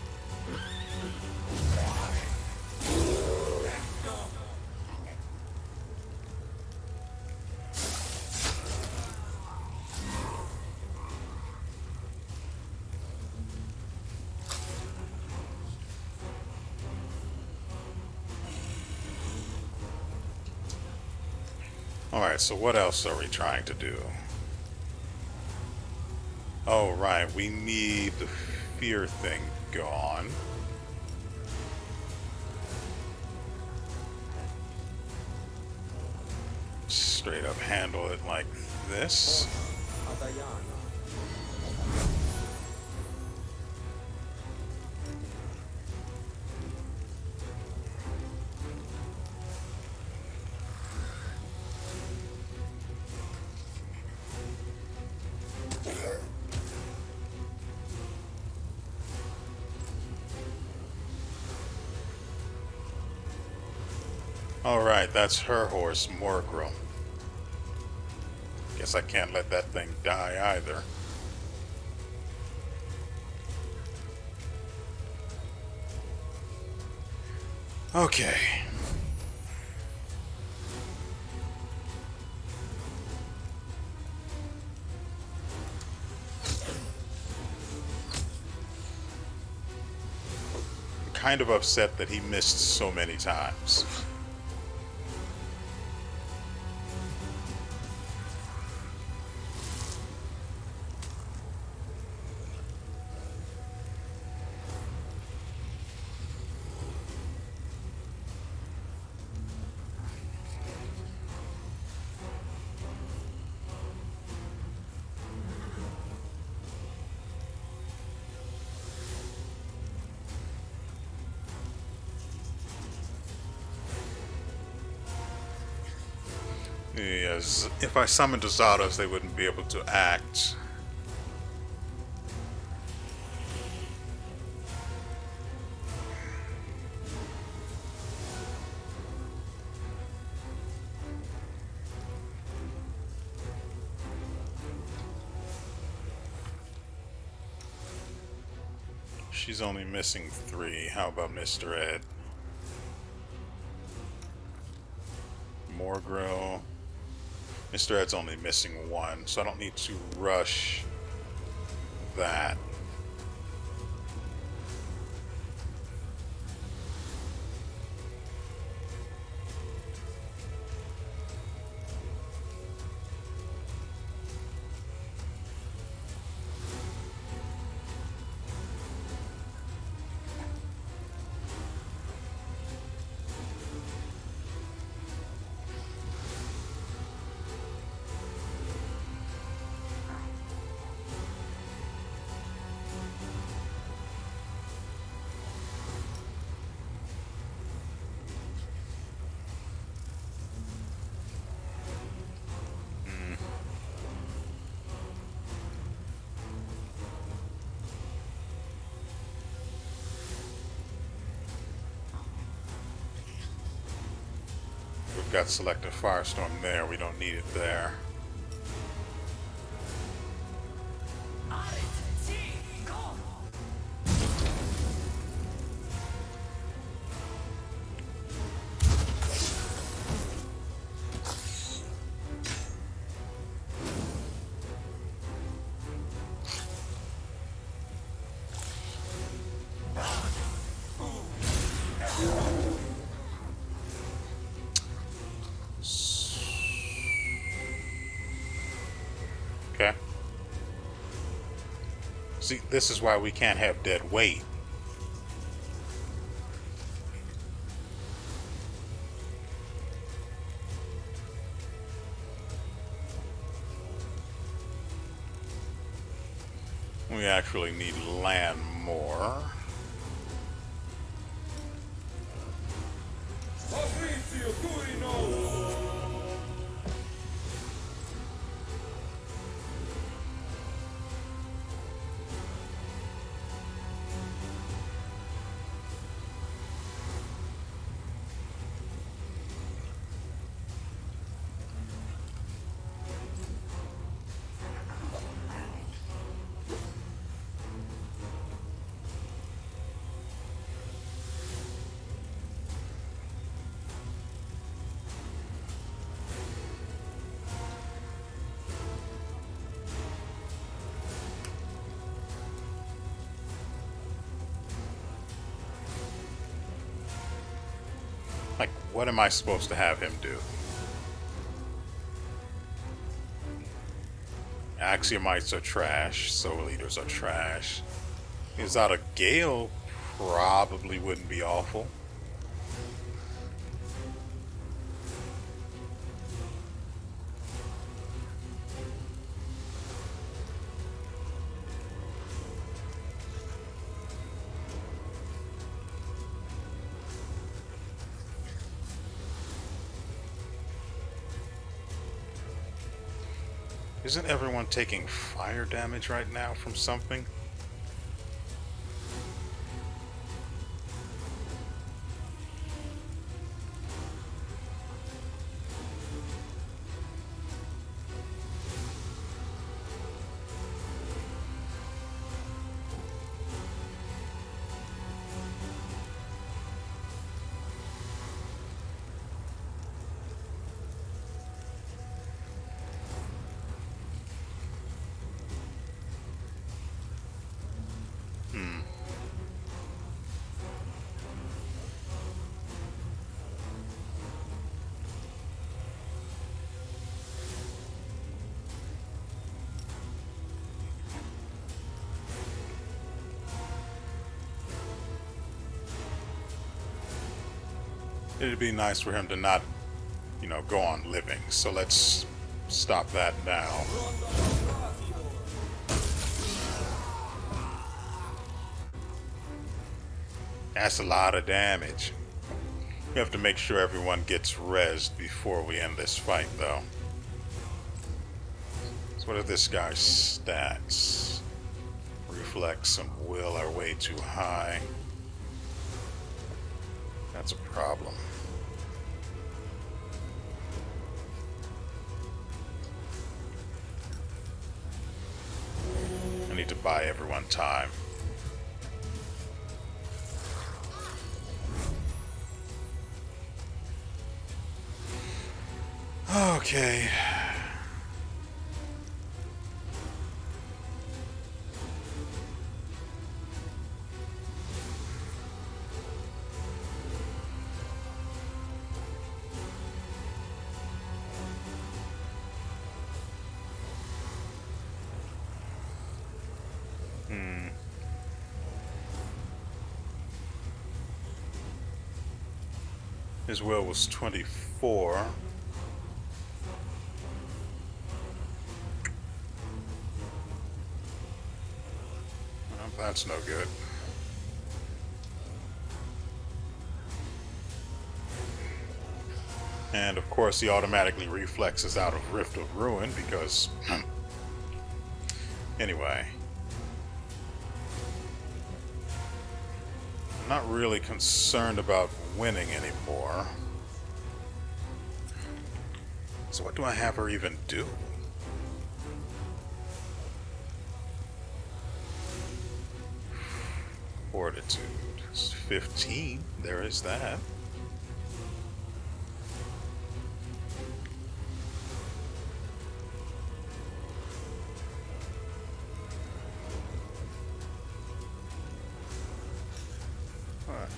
Alright, so what else are we trying to do? Oh, right. We need the fear thing gone. Straight up handle it like this. Alright, that's her horse, Morgro. Guess I can't let that thing die either. Okay. I'm kind of upset that he missed so many times. Yes, if I summoned Azados, they wouldn't be able to act. She's only missing 3. How about Mr. Ed? Morgro. Mr. Ed's only missing 1, so I don't need to rush that. We've got selective firestorm there. We don't need it there. Okay. See, this is why we can't have dead weight. We actually need land more. Like, what am I supposed to have him do? Axiomites are trash. Soul Eaters are trash. Is out a Gale probably wouldn't be awful. Isn't everyone taking fire damage right now from something? It'd be nice for him to not, go on living. So let's stop that now. That's a lot of damage. We have to make sure everyone gets rezzed before we end this fight, though. So what are this guy's stats? Reflex and will are way too high. That's a problem. I need to buy everyone time. Okay. His will was 24. Well, that's no good. And of course he automatically reflexes out of Rift of Ruin because... Anyway. I'm not really concerned about winning anymore. So what do I have her even do? Fortitude. It's 15. There is that.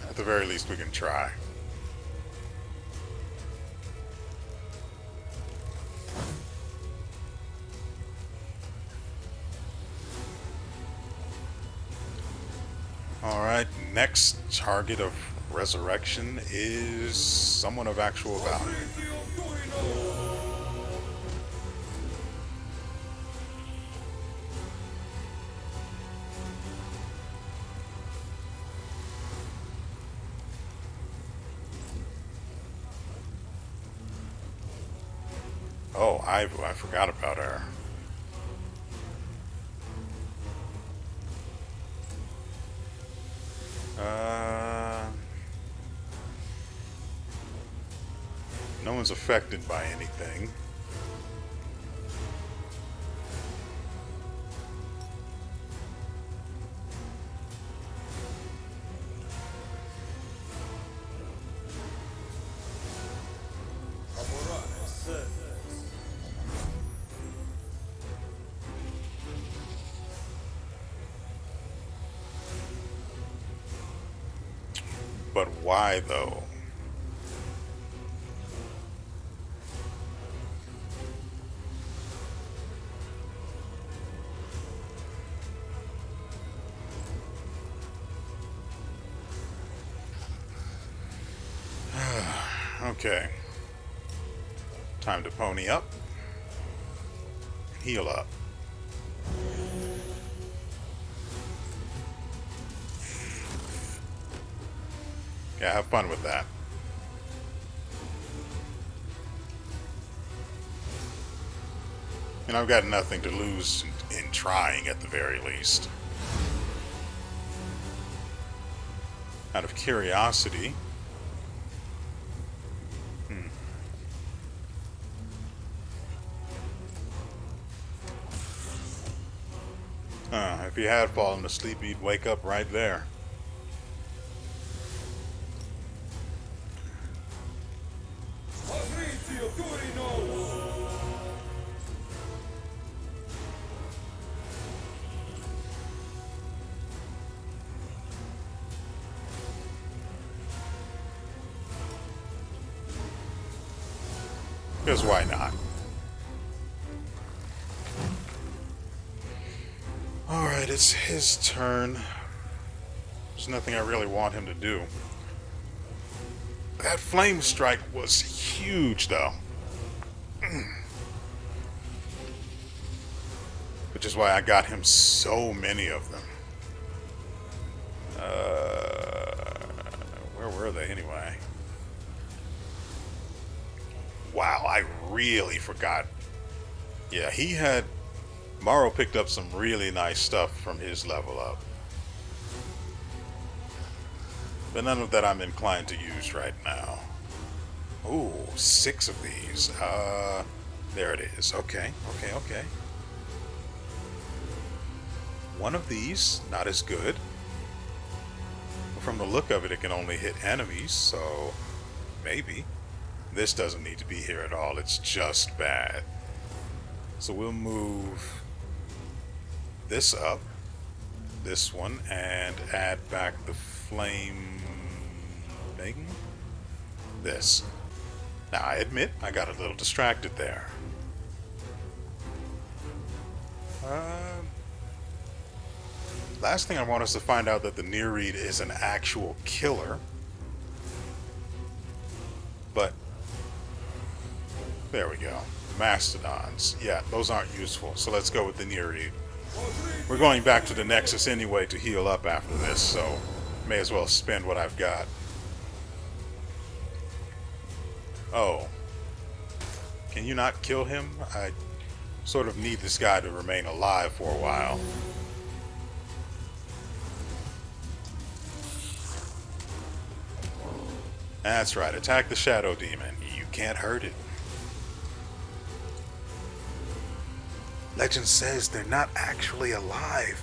At the very least, we can try. Alright, next target of resurrection is someone of actual value. Oh, I forgot about her. No one's affected by anything. But why though? Okay. Time to pony up. Heal up. Yeah, have fun with that. And I've got nothing to lose in trying at the very least. Out of curiosity. If he had fallen asleep, he'd wake up right there. Because why not? Alright, it's his turn. There's nothing I really want him to do. That flame strike was huge, though. Which is why I got him so many of them. Where were they anyway? Wow, I really forgot. Yeah, he had... Morrow picked up some really nice stuff from his level up. But none of that I'm inclined to use right now. Ooh, 6 of these. There it is. Okay. One of these, not as good. From the look of it, it can only hit enemies, so maybe. This doesn't need to be here at all. It's just bad. So we'll move this up, this one, and add back the flame thing. This. Now, I admit I got a little distracted there. Last thing I want is to find out that the Nereid is an actual killer. But there we go. Mastodons. Yeah, those aren't useful. So let's go with the Nereid. We're going back to the Nexus anyway to heal up after this, so may as well spend what I've got. Oh. Can you not kill him? I sort of need this guy to remain alive for a while. That's right, attack the Shadow Demon. You can't hurt it. Legend says they're not actually alive.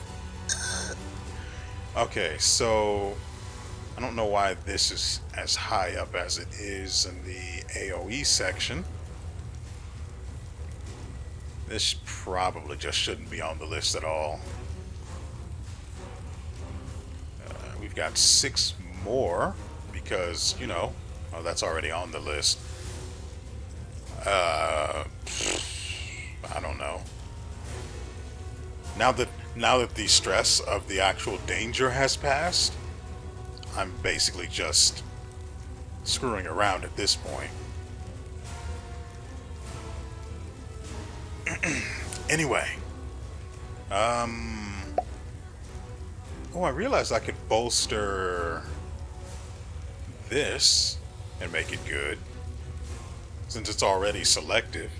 Okay, so I don't know why this is as high up as it is in the AoE section. This probably just shouldn't be on the list at all. We've got 6 more because, you know, oh, that's already on the list. I don't know. Now that the stress of the actual danger has passed, I'm basically just screwing around at this point. Anyway. Oh, I realized I could bolster this and make it good, since it's already selective.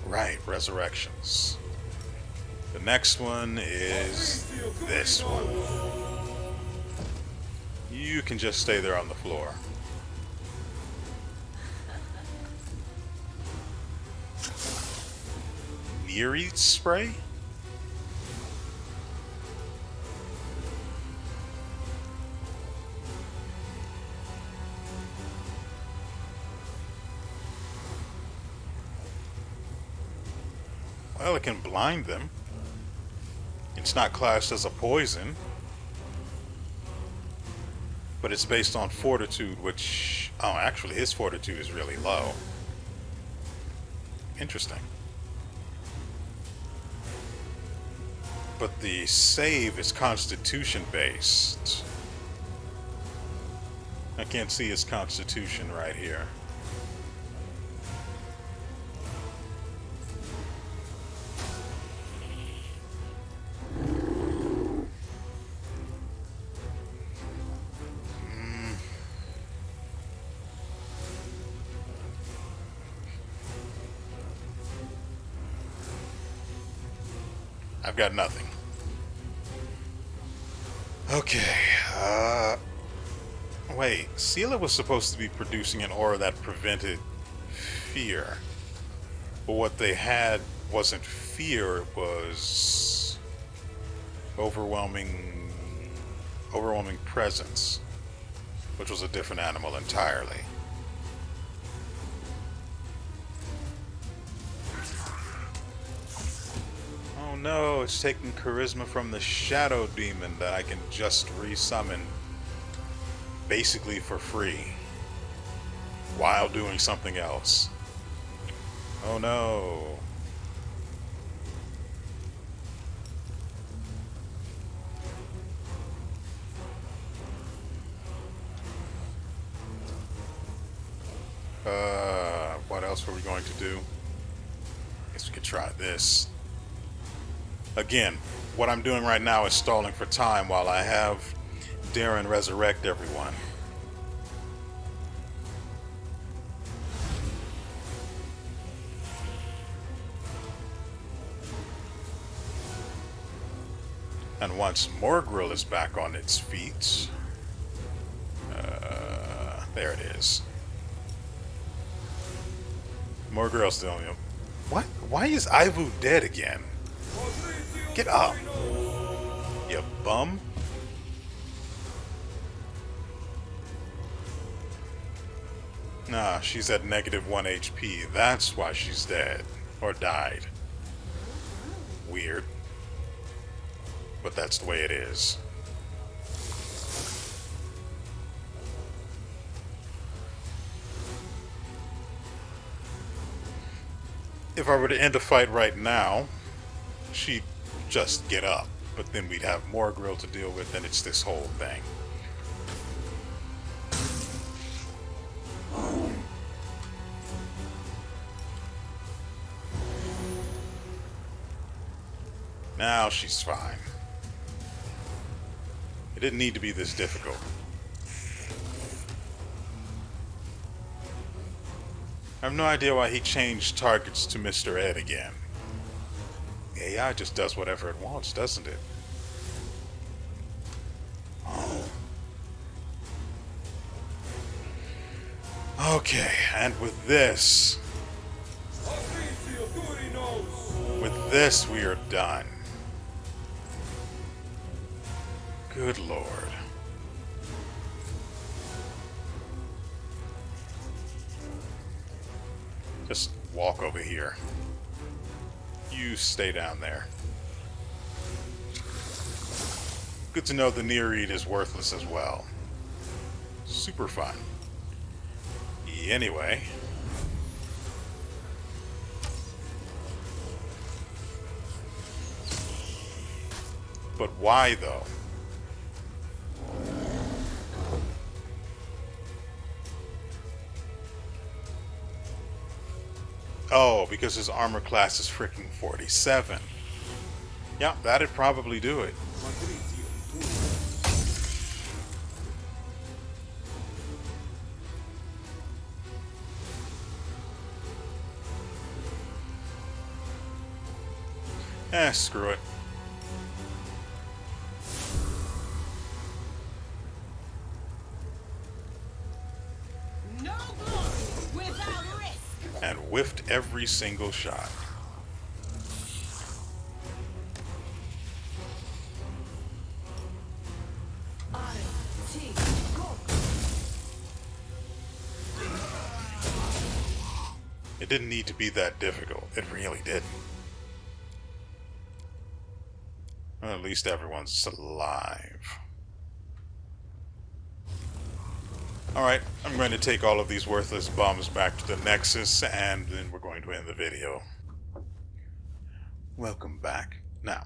Right, resurrections. The next one is this one. You can just stay there on the floor. Nereid spray? Well, it can blind them. It's not classed as a poison, but it's based on fortitude, which Oh, actually, his fortitude is really low. Interesting. But the save is constitution based. I can't see his constitution right here. I've got nothing. Okay, wait, Sela was supposed to be producing an aura that prevented fear. But what they had wasn't fear, it was overwhelming presence, which was a different animal entirely. Oh no, it's taking charisma from the shadow demon that I can just resummon basically for free while doing something else. Oh no. What else were we going to do? Guess we could try this. Again, what I'm doing right now is stalling for time while I have Darren resurrect everyone. And once Morgrill is back on its feet, there it is. Morgrill's still on. What? Why is Ivu dead again? Get up, you bum. Nah, she's at -1 HP. That's why she's dead. Or died. Weird. But that's the way it is. If I were to end a fight right now, she'd just get up. But then we'd have more grill to deal with, and it's this whole thing. Now she's fine. It didn't need to be this difficult. I have no idea why he changed targets to Mr. Ed again. The AI just does whatever it wants, doesn't it? Okay, and with this we are done. Good Lord. Just walk over here. You stay down there. Good to know the near read is worthless as well. Super fun. Anyway. But why though? Oh, because his armor class is freaking 47. Yeah, that'd probably do it. Screw it. No glory without risk. And whiffed every single shot. It didn't need to be that difficult. It really didn't. Well, at least everyone's alive. Alright, I'm going to take all of these worthless bums back to the Nexus, and then we're going to end the video. Welcome back. Now,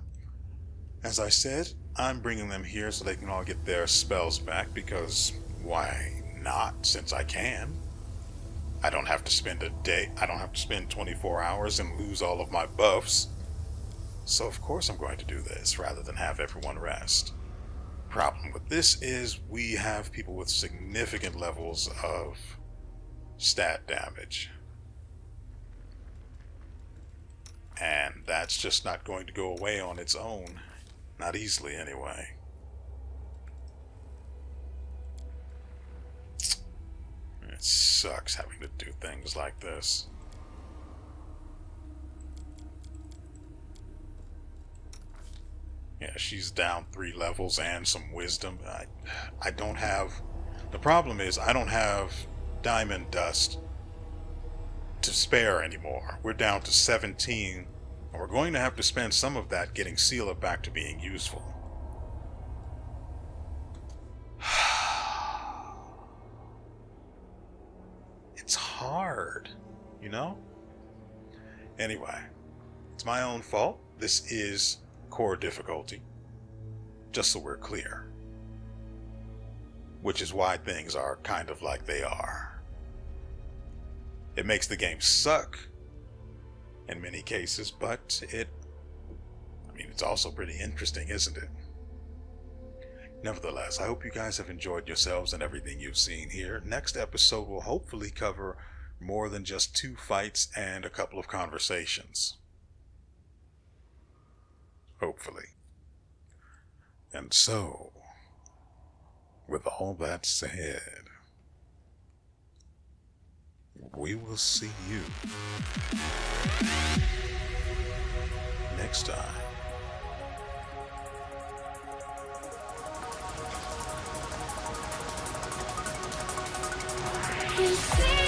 as I said, I'm bringing them here so they can all get their spells back, because why not, since I can? I don't have to spend a day, I don't have to spend 24 hours and lose all of my buffs. So of course I'm going to do this, rather than have everyone rest. Problem with this is we have people with significant levels of stat damage. And that's just not going to go away on its own. Not easily, anyway. It sucks having to do things like this. Yeah, she's down 3 levels and some wisdom. I don't have... The problem is I don't have diamond dust to spare anymore. We're down to 17, and we're going to have to spend some of that getting Sealer back to being useful. It's hard, you know? Anyway, it's my own fault. This is core difficulty, just so we're clear. Which is why things are kind of like they are. It makes the game suck in many cases, but it's also pretty interesting, isn't it? Nevertheless, I hope you guys have enjoyed yourselves and everything you've seen here. Next episode will hopefully cover more than just 2 fights and a couple of conversations. Hopefully. And so, with all that said, we will see you next time. You see